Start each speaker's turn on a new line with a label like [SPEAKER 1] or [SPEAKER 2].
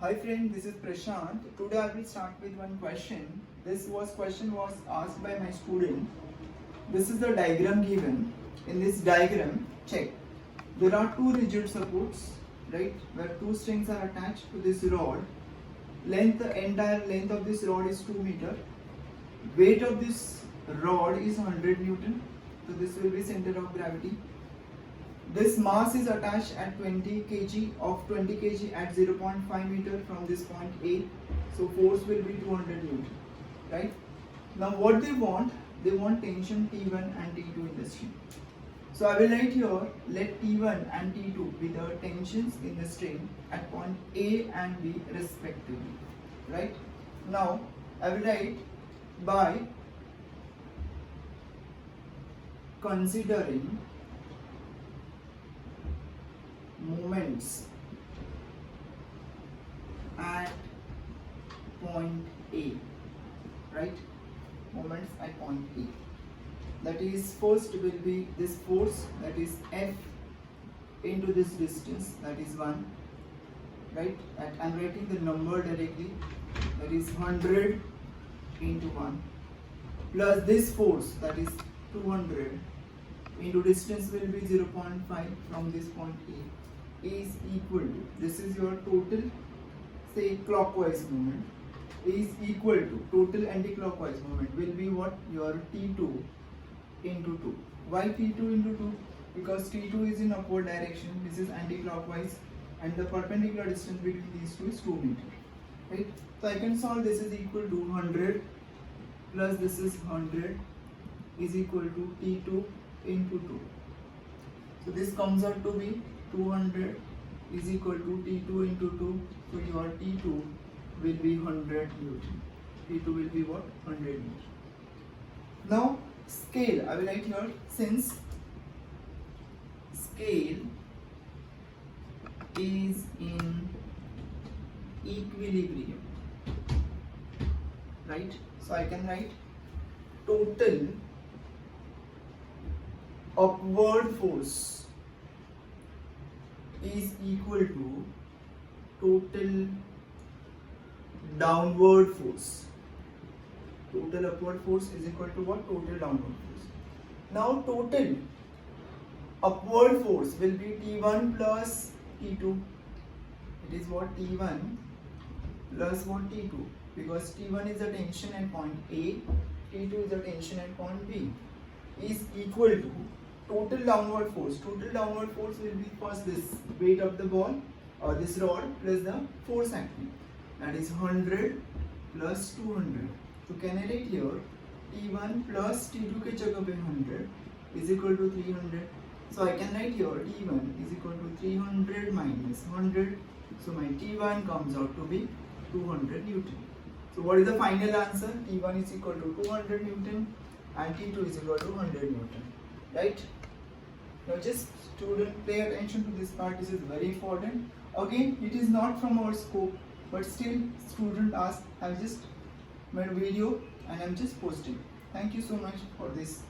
[SPEAKER 1] Hi friend, this is Prashant. Today I will start with one question. Question was asked by my student. This is the diagram given. In this diagram, check. There are two rigid supports, right? Where two strings are attached to this rod. Entire length of this rod is 2 meter. Weight of this rod is 100 Newton. So this will be center of gravity. This mass is attached at 20 kg of 20 kg at 0.5 meter from this point A. So force will be 200 Newton, right? Now what they want tension T1 and T2 in the string. So I will write here, let T1 and T2 be the tensions in the string at point A and B respectively, right? Now I will write by considering moments at point A, right? Moments at point A. That is, first will be this force, that is F into this distance, that is 1, right? And I'm writing the number directly, that is 100 into 1, plus this force, that is 200 into distance will be 0.5 from this point A, is equal to, this is your total, say clockwise movement, is equal to, total anti-clockwise movement will be what? Your T2 into 2. Why T2 into 2? Because T2 is in upward direction, this is anti-clockwise, and the perpendicular distance between these two is 2 meter, right? So I can solve this is equal to 100 plus this is 100 is equal to T2 into 2. So this comes out to be 200 is equal to T2 into 2. So your T2 will be 100 Newton. T2 will be what? 100 Newton. Now scale, I will write here, since scale is in equilibrium, right? So I can write total upward force is equal to total downward force. Total upward force is equal to what? Total downward force. Now total upward force will be T1 plus T2. It is what? T1 plus what? T2. Because T1 is the tension at point A, T2 is the tension at point B, is equal to total downward force. Total downward force will be first this weight of the ball or this rod plus the force acting, that is 100 plus 200. So can I write here T1 plus T2 के जगह पे 100 is equal to 300. So I can write here T1 is equal to 300 minus 100. So my T1 comes out to be 200 Newton. So what is the final answer? T1 is equal to 200 Newton and T2 is equal to 100 Newton, right? Now just student pay attention to this part, this is very important. Again, it is not from our scope, but still student asked, I just made a video and I'm just posting. Thank you so much for this.